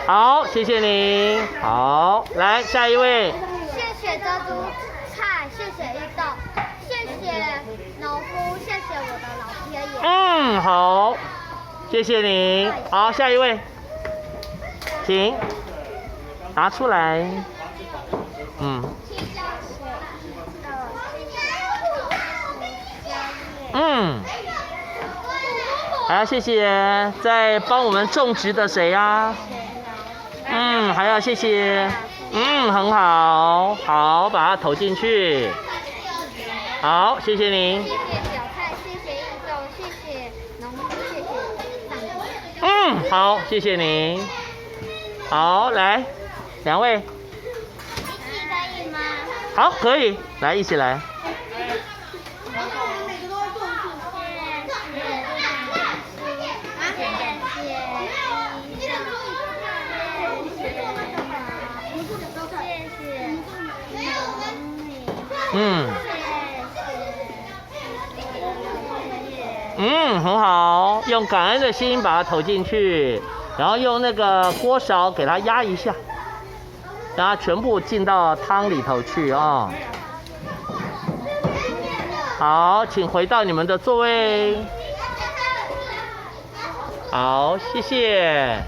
好，谢谢您。好，来下一位。谢谢这株菜，谢谢运动，谢谢农夫，谢谢我的老天爷。好，谢谢您。好，下一位，请拿出来。还要谢谢在帮我们种植的谁呀？还要谢谢。很好，好，把它投进去。好，谢谢您。谢谢小菜，谢谢运动，谢谢农夫，谢谢上帝。好，谢谢您。好，来，两位。一起可以吗？好，可以，来，一起来。很好，用感恩的心把它投进去，然后用那个锅勺给它压一下，让它全部进到汤里头去啊。好，请回到你们的座位。好，谢谢。